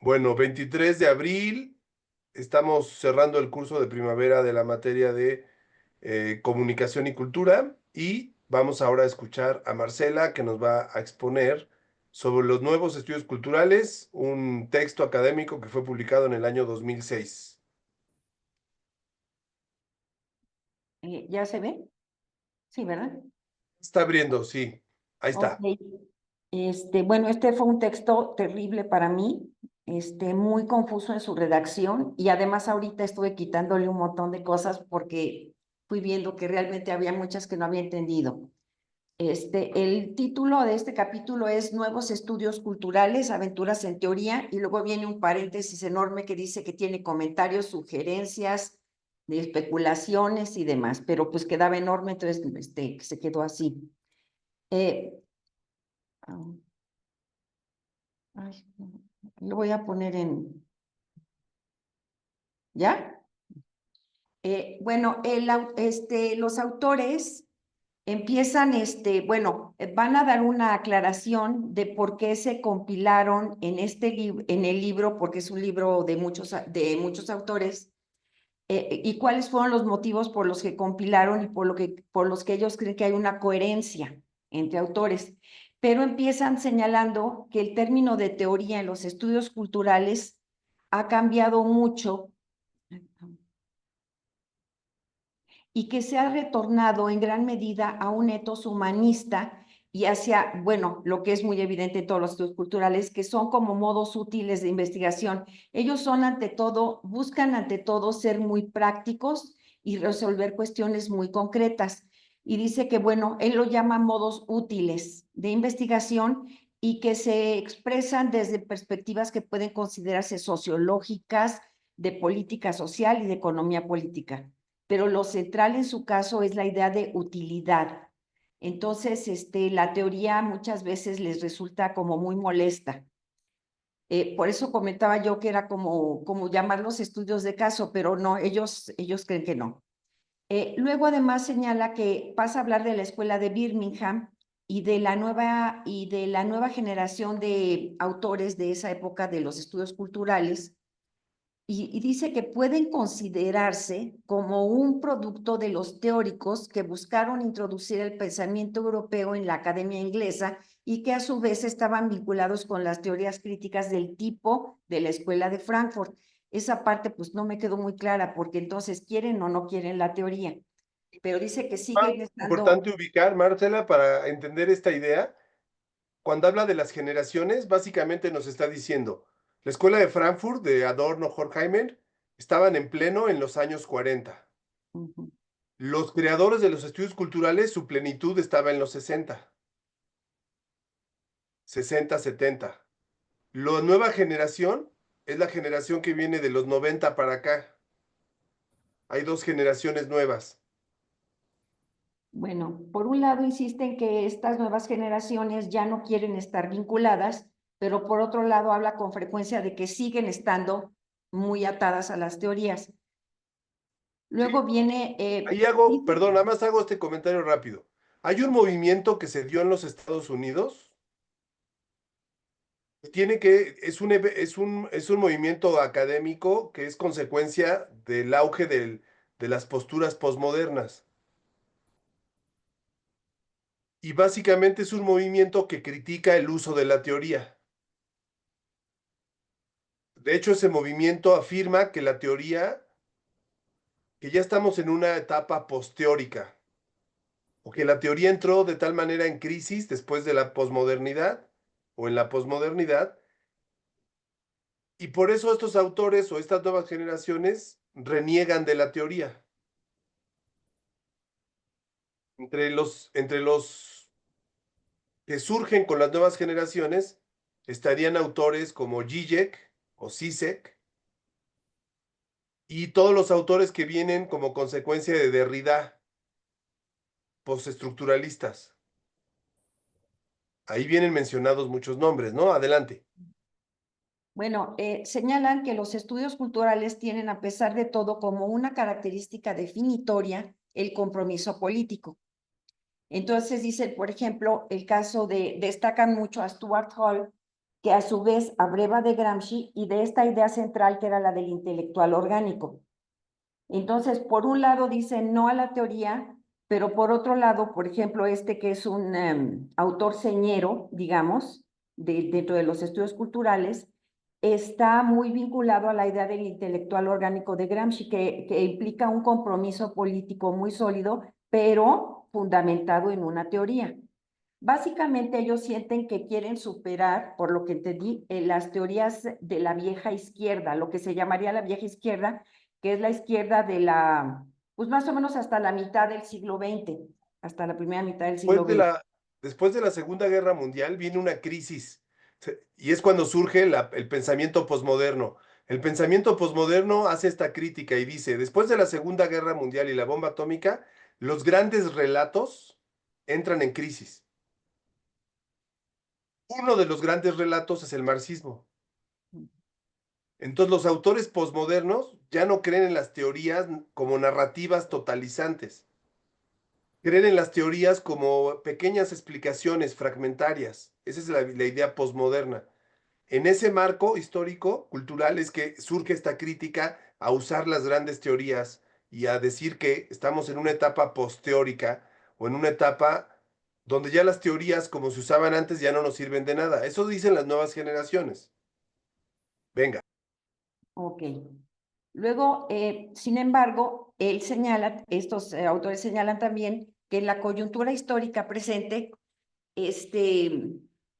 Bueno, 23 de abril, estamos cerrando el curso de primavera de la materia de comunicación y cultura y vamos ahora a escuchar a Marcela que nos va a exponer sobre los nuevos estudios culturales, un texto académico que fue publicado en el año 2006. ¿Ya se ve? Sí, ¿verdad? Está abriendo, sí. Ahí Ok. está. Bueno, este fue un texto terrible para mí, muy confuso en su redacción y además ahorita estuve quitándole un montón de cosas porque fui viendo que realmente había muchas que no había entendido. El título de este capítulo es Nuevos estudios culturales, aventuras en teoría, y luego viene un paréntesis enorme que dice que tiene comentarios, sugerencias, de especulaciones y demás, pero pues quedaba enorme, entonces se quedó así. Eh, ah, ay, lo voy a poner en, ¿ya? Bueno, los autores empiezan, van a dar una aclaración de por qué se compilaron en en el libro, porque es un libro de muchos autores, y cuáles fueron los motivos por los que compilaron y por los que ellos creen que hay una coherencia entre autores. Pero empiezan señalando que el término de teoría en los estudios culturales ha cambiado mucho y que se ha retornado en gran medida a un etos humanista y hacia, bueno, lo que es muy evidente en todos los estudios culturales, que son como modos útiles de investigación. Ellos son ante todo, buscan ante todo ser muy prácticos y resolver cuestiones muy concretas. Y dice que, bueno, él lo llama modos útiles de investigación y que se expresan desde perspectivas que pueden considerarse sociológicas, de política social y de economía política, pero lo central en su caso es la idea de utilidad. Entonces, la teoría muchas veces les resulta como muy molesta. Por eso comentaba yo que era como llamarlos estudios de caso, pero no, ellos creen que no. Luego además señala que pasa a hablar de la escuela de Birmingham y de la nueva generación de autores de esa época de los estudios culturales, y dice que pueden considerarse como un producto de los teóricos que buscaron introducir el pensamiento europeo en la academia inglesa y que a su vez estaban vinculados con las teorías críticas del tipo de la escuela de Frankfurt. Esa parte pues no me quedó muy clara porque entonces quieren o no quieren la teoría, pero dice que siguen estando. Importante ubicar, Marcela, para entender esta idea. Cuando habla de las generaciones, básicamente nos está diciendo, la escuela de Frankfurt de Adorno Horkheimer estaban en pleno en los años 40. Ujú. Los creadores de los estudios culturales, su plenitud estaba en los 60, 70. La nueva generación es la generación que viene de los 90 para acá. Hay dos generaciones nuevas. Bueno, por un lado insisten que estas nuevas generaciones ya no quieren estar vinculadas, pero por otro lado habla con frecuencia de que siguen estando muy atadas a las teorías. ¿Sí? Luego viene, Ahí hago, dice, perdón, nada más hago este comentario rápido. Hay un movimiento que se dio en los Estados Unidos. Es un movimiento académico que es consecuencia del auge de las posturas posmodernas. Y básicamente es un movimiento que critica el uso de la teoría. De hecho, ese movimiento afirma que la teoría, que ya estamos en una etapa posteórica, o que la teoría entró de tal manera en crisis después de la posmodernidad, o en la posmodernidad, y por eso estos autores o estas nuevas generaciones reniegan de la teoría. Entre los que surgen con las nuevas generaciones estarían autores como Zizek o Zizek y todos los autores que vienen como consecuencia de Derrida, postestructuralistas. Ahí vienen mencionados muchos nombres, ¿no? Adelante. bueno, señalan que los estudios culturales tienen, a pesar de todo, como una característica definitoria el compromiso político. Entonces dicen, por ejemplo, destacan mucho a Stuart Hall, que a su vez abreva de Gramsci y de esta idea central que era la del intelectual orgánico. Entonces, por un lado dicen no a la teoría, pero por otro lado, por ejemplo, este que es un autor señero, digamos, dentro de los estudios culturales, está muy vinculado a la idea del intelectual orgánico de Gramsci, que implica un compromiso político muy sólido, pero fundamentado en una teoría. Básicamente ellos sienten que quieren superar, por lo que entendí, las teorías de la vieja izquierda, lo que se llamaría la vieja izquierda, que es la izquierda de pues más o menos hasta la mitad del siglo XX, hasta la primera mitad del siglo Después de XX. después de la Segunda Guerra Mundial viene una crisis y es cuando surge el pensamiento posmoderno. El pensamiento posmoderno hace esta crítica y dice, después de la Segunda Guerra Mundial y la bomba atómica, los grandes relatos entran en crisis. Uno de los grandes relatos es el marxismo. Entonces los autores posmodernos ya no creen en las teorías como narrativas totalizantes. Creen en las teorías como pequeñas explicaciones fragmentarias. Esa es la idea posmoderna. En ese marco histórico, cultural, es que surge esta crítica a usar las grandes teorías y a decir que estamos en una etapa posteórica o en una etapa donde ya las teorías como se usaban antes ya no nos sirven de nada. Eso dicen las nuevas generaciones. Venga. Ok. Luego, sin embargo, él señala, estos autores señalan también que en la coyuntura histórica presente, este,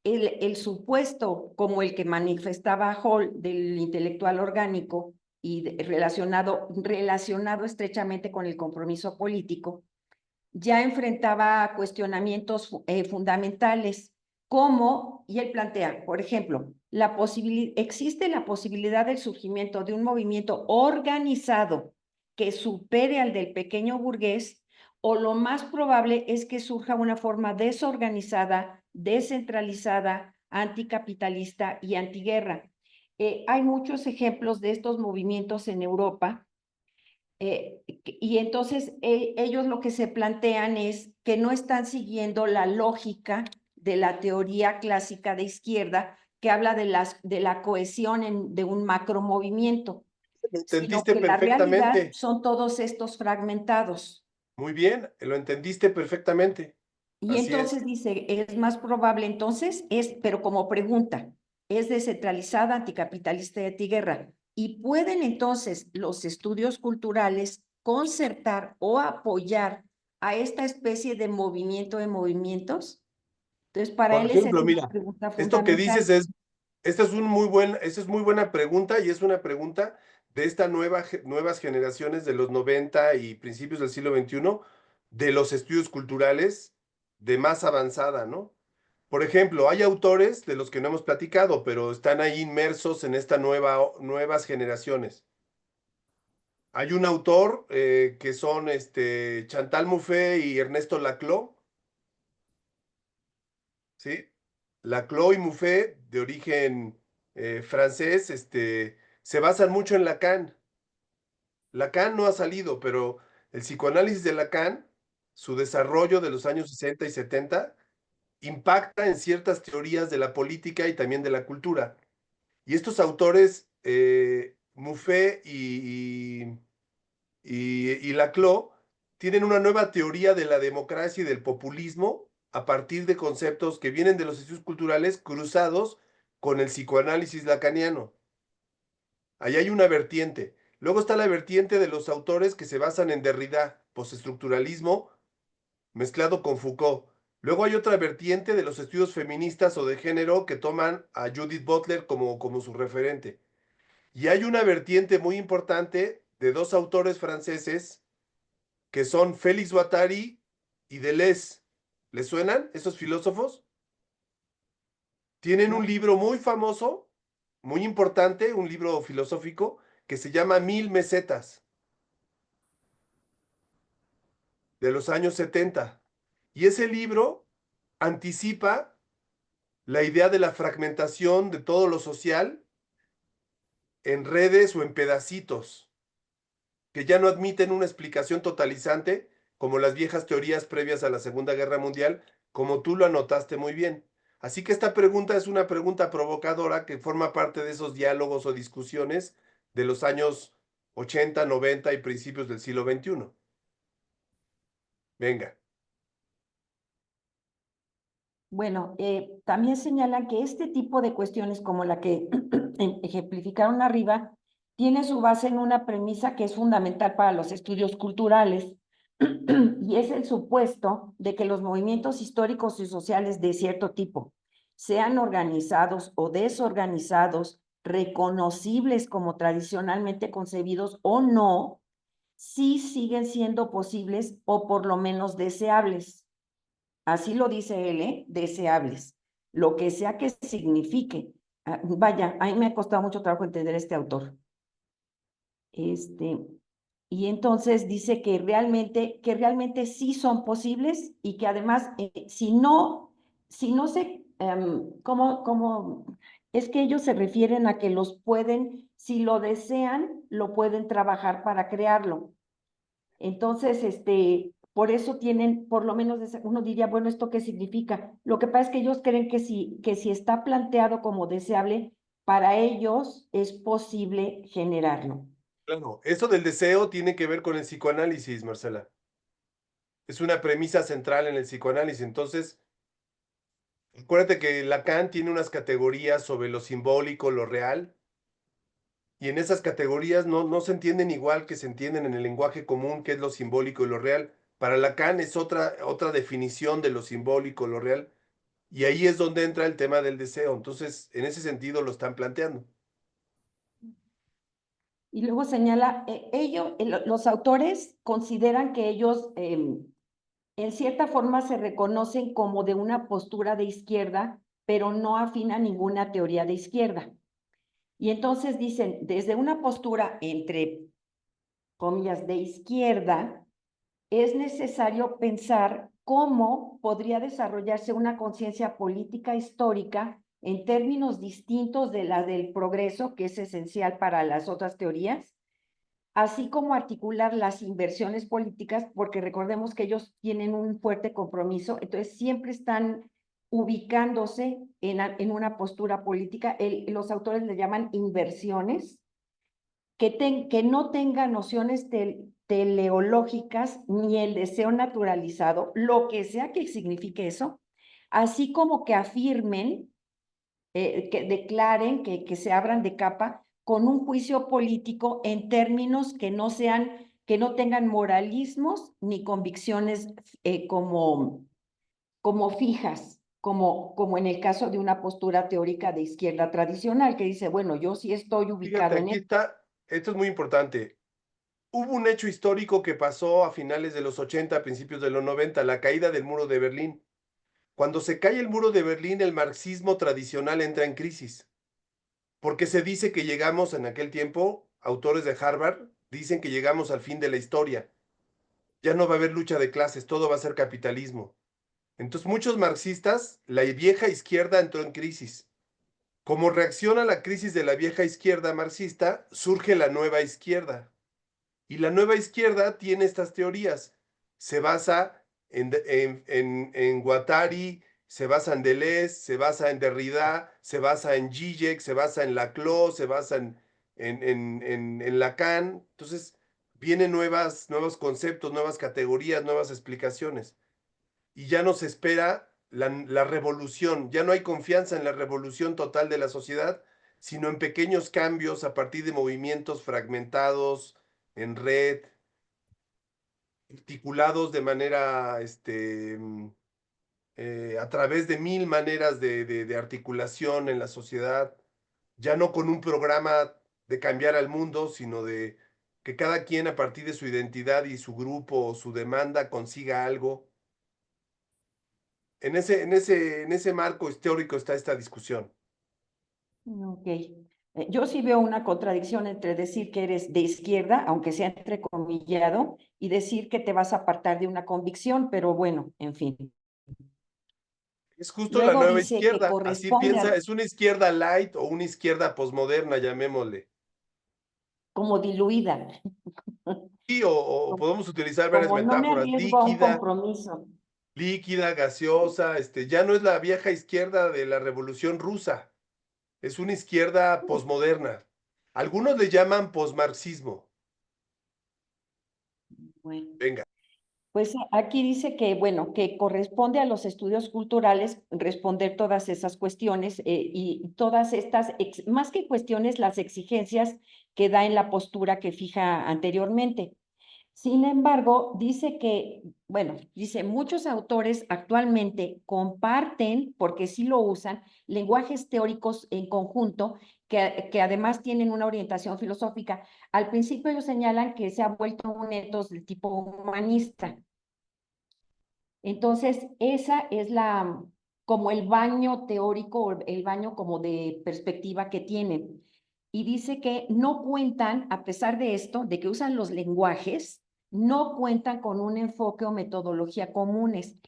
el supuesto como el que manifestaba Hall del intelectual orgánico y relacionado estrechamente con el compromiso político, ya enfrentaba cuestionamientos fundamentales, como, y él plantea, por ejemplo, existe la posibilidad del surgimiento de un movimiento organizado que supere al del pequeño burgués, o lo más probable es que surja una forma desorganizada, descentralizada, anticapitalista y antiguerra. Hay muchos ejemplos de estos movimientos en Europa y entonces ellos lo que se plantean es que no están siguiendo la lógica de la teoría clásica de izquierda que habla de la cohesión de un macromovimiento, Lo sino entendiste que la realidad perfectamente. son todos estos fragmentados. Muy bien, lo entendiste perfectamente. Y Así es. entonces dice, es más probable entonces, pero como pregunta, es descentralizada, anticapitalista y antiguerra. ¿Y pueden entonces los estudios culturales concertar o apoyar a esta especie de movimiento de movimientos? Entonces, para Por él esa es ejemplo, una mira, pregunta esto que fundamental. dices es, esta es muy buena pregunta y es una pregunta de esta nuevas generaciones de los 90 y principios del siglo XXI, de los estudios culturales de más avanzada, ¿no? Por ejemplo, hay autores de los que no hemos platicado, pero están ahí inmersos en esta nuevas generaciones. Hay un autor que son Chantal Mouffe y Ernesto Laclau, ¿sí? Laclau y Mouffe, de origen francés, se basan mucho en Lacan. Lacan no ha salido, pero el psicoanálisis de Lacan, su desarrollo de los años 60 y 70, impacta en ciertas teorías de la política y también de la cultura. Y estos autores, Mouffe y Laclau, tienen una nueva teoría de la democracia y del populismo a partir de conceptos que vienen de los estudios culturales cruzados con el psicoanálisis lacaniano. Ahí hay una vertiente. Luego está la vertiente de los autores que se basan en Derrida, postestructuralismo mezclado con Foucault. Luego hay otra vertiente de los estudios feministas o de género que toman a Judith Butler como su referente. Y hay una vertiente muy importante de dos autores franceses que son Félix Guattari y Deleuze. ¿Les suenan esos filósofos? Tienen un ¿No? libro muy famoso, muy importante, un libro filosófico que se llama Mil Mesetas, de los años 70. Y ese libro anticipa la idea de la fragmentación de todo lo social en redes o en pedacitos, que ya no admiten una explicación totalizante como las viejas teorías previas a la Segunda Guerra Mundial, como tú lo anotaste muy bien. Así que esta pregunta es una pregunta provocadora que forma parte de esos diálogos o discusiones de los años 80, 90 y principios del siglo XXI. Venga. Bueno, también señalan que este tipo de cuestiones como la que ejemplificaron arriba, tiene su base en una premisa que es fundamental para los estudios culturales, y es el supuesto de que los movimientos históricos y sociales de cierto tipo, sean organizados o desorganizados, reconocibles como tradicionalmente concebidos o no, sí siguen siendo posibles o por lo menos deseables. Así lo dice él, ¿eh? Deseables. Lo que sea que signifique. Vaya, a mí me ha costado mucho trabajo entender este autor. Y entonces dice que realmente sí son posibles y que además, si no se, es que ellos se refieren a que los pueden, si lo desean, lo pueden trabajar para crearlo. Entonces, por eso tienen, por lo menos uno diría, bueno, ¿esto qué significa? Lo que pasa es que ellos creen que si está planteado como deseable, para ellos es posible generarlo. Claro, eso del deseo tiene que ver con el psicoanálisis, Marcela. Es una premisa central en el psicoanálisis. Entonces, acuérdate que Lacan tiene unas categorías sobre lo simbólico, lo real, y en esas categorías no se entienden igual que se entienden en el lenguaje común, que es lo simbólico y lo real. Para Lacan es otra definición de lo simbólico, lo real, y ahí es donde entra el tema del deseo. Entonces, en ese sentido lo están planteando. Y luego señala, los autores consideran que ellos en cierta forma se reconocen como de una postura de izquierda, pero no afín a ninguna teoría de izquierda. Y entonces dicen, desde una postura entre comillas de izquierda, es necesario pensar cómo podría desarrollarse una conciencia política histórica en términos distintos de la del progreso, que es esencial para las otras teorías, así como articular las inversiones políticas, porque recordemos que ellos tienen un fuerte compromiso, entonces siempre están ubicándose en una postura política. Los autores le llaman inversiones, que no tenga nociones teleológicas ni el deseo naturalizado, lo que sea que signifique eso, así como que afirmen, que declaren, que se abran de capa con un juicio político en términos que no tengan moralismos ni convicciones como fijas, como en el caso de una postura teórica de izquierda tradicional, que dice, bueno, yo sí estoy Fíjate, ubicado en aquí está, esto es muy importante. Hubo un hecho histórico que pasó a finales de los 80, a principios de los 90, la caída del muro de Berlín. Cuando se cae el muro de Berlín, el marxismo tradicional entra en crisis, porque se dice que llegamos en aquel tiempo, autores de Harvard dicen que llegamos al fin de la historia. Ya no va a haber lucha de clases, todo va a ser capitalismo. Entonces muchos marxistas, la vieja izquierda entró en crisis. Como reacción a la crisis de la vieja izquierda marxista, surge la nueva izquierda. Y la nueva izquierda tiene estas teorías. Se basa en Guattari, se basa en Deleuze, se basa en Derrida, se basa en Zizek, se basa en Laclau, se basa en Lacan. Entonces, vienen nuevos conceptos, nuevas categorías, nuevas explicaciones. Y ya no se espera la revolución, ya no hay confianza en la revolución total de la sociedad, sino en pequeños cambios a partir de movimientos fragmentados, en red, articulados de manera, a través de mil maneras de articulación en la sociedad, ya no con un programa de cambiar al mundo, sino de que cada quien a partir de su identidad y su grupo o su demanda consiga algo. En ese marco histórico está esta discusión. Ok. Yo sí veo una contradicción entre decir que eres de izquierda, aunque sea entrecomillado, y decir que te vas a apartar de una convicción, pero bueno, en fin. Es justo la Luego nueva dice que izquierda, así corresponde piensa, es una izquierda light o una izquierda posmoderna, llamémosle. como diluida, Sí, o como, podemos utilizar varias como no me metáforas, arriesgo a un líquida, compromiso. líquida, gaseosa, ya no es la vieja izquierda de la Revolución Rusa, es una izquierda posmoderna. Algunos le llaman posmarxismo. Bueno. Venga. Pues aquí dice que, bueno, que corresponde a los estudios culturales responder todas esas cuestiones y todas estas, más que cuestiones, las exigencias que da en la postura que fija anteriormente. Sin embargo, dice que, bueno, dice, muchos autores actualmente comparten, porque sí lo usan, lenguajes teóricos en conjunto que además tienen una orientación filosófica. Al principio ellos señalan que se ha vuelto un etos del tipo humanista. Entonces, esa es como el baño teórico, el baño como de perspectiva que tienen. Y dice que no cuentan, a pesar de esto, de que usan los lenguajes, no cuentan con un enfoque o metodología comunes.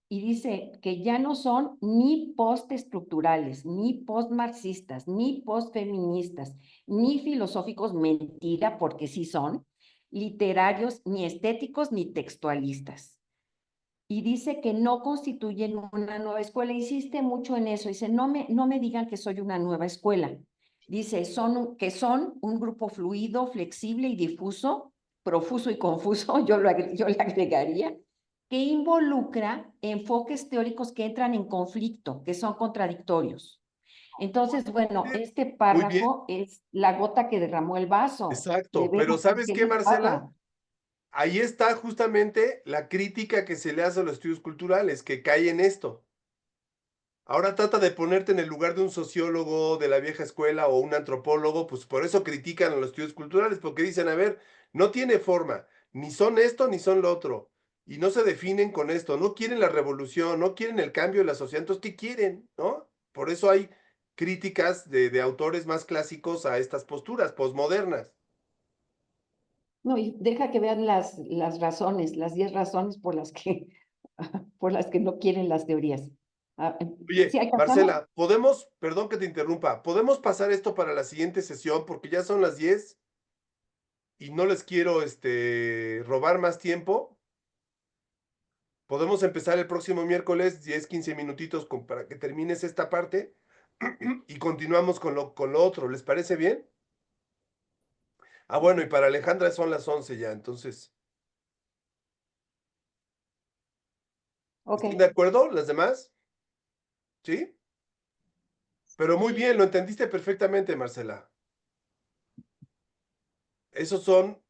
Y dice que ya no son ni postestructurales, ni postmarxistas, ni postfeministas, ni filosóficos, mentira, porque sí son, literarios, ni estéticos, ni textualistas y dice que no constituyen una nueva escuela. Insiste mucho en eso. Dice, no me digan que soy una nueva escuela. Dice, que son un grupo fluido, flexible y difuso, profuso y confuso, yo le agregaría, que involucra enfoques teóricos que entran en conflicto, que son contradictorios. Entonces, bueno, este Muy bien, párrafo es la gota que derramó el vaso. De exacto. Pero veras, ¿sabes ¿qué qué, les Marcela? pasa? Ahí está justamente la crítica que se le hace a los estudios culturales, que cae en esto. Ahora trata de ponerte en el lugar de un sociólogo de la vieja escuela o un antropólogo, pues por eso critican a los estudios culturales, porque dicen, a ver, no tiene forma, ni son esto ni son lo otro, y no se definen con esto, no quieren la revolución, no quieren el cambio de la sociedad, entonces, ¿qué quieren? ¿No? Por eso hay críticas de autores más clásicos a estas posturas posmodernas. No, y deja que vean las razones, las 10 razones por las que no quieren las teorías. Ah, ¿sí Oye, alcanzamos? Marcela, podemos, perdón que te interrumpa, podemos pasar esto para la siguiente sesión porque ya son las 10 y no les quiero robar más tiempo. Podemos empezar el próximo miércoles, 10, 15 minutitos para que termines esta parte y continuamos con lo otro. ¿Les parece bien? Ah, bueno, y para Alejandra son las 11 ya, entonces, Ok, ¿están de acuerdo las demás? ¿Sí? Pero muy Sí. bien, lo entendiste perfectamente, Marcela. Esos son,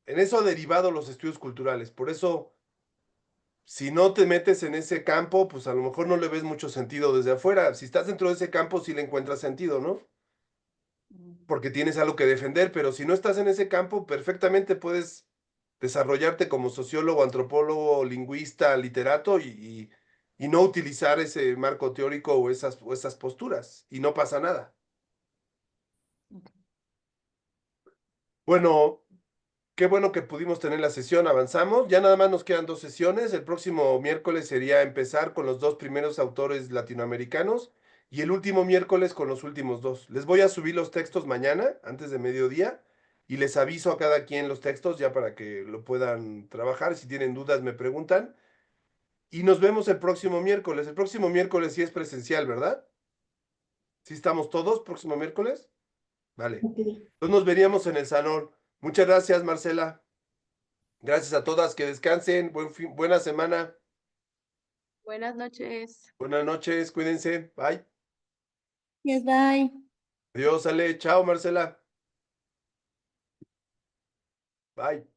en eso ha derivado los estudios culturales. Por eso, si no te metes en ese campo, pues a lo mejor no le ves mucho sentido desde afuera. Si estás dentro de ese campo, sí le encuentras sentido, ¿no? Porque tienes algo que defender, pero si no estás en ese campo, perfectamente puedes desarrollarte como sociólogo, antropólogo, lingüista, literato y no utilizar ese marco teórico o esas posturas, y no pasa nada. Bueno, qué bueno que pudimos tener la sesión, avanzamos. Ya nada más nos quedan dos sesiones. El próximo miércoles sería empezar con los dos primeros autores latinoamericanos y el último miércoles con los últimos dos. Les voy a subir los textos mañana, antes de mediodía, y les aviso a cada quien los textos ya para que lo puedan trabajar. Si tienen dudas, me preguntan. Y nos vemos el próximo miércoles. El próximo miércoles sí es presencial, ¿verdad? ¿Sí estamos todos próximo miércoles? Vale. Ok. Entonces nos veríamos en el salón. Muchas gracias, Marcela. Gracias a todas, que descansen, buena semana, Buenas noches. buenas noches, cuídense, bye. Yes, bye. Adiós, Ale, chao, Marcela, bye.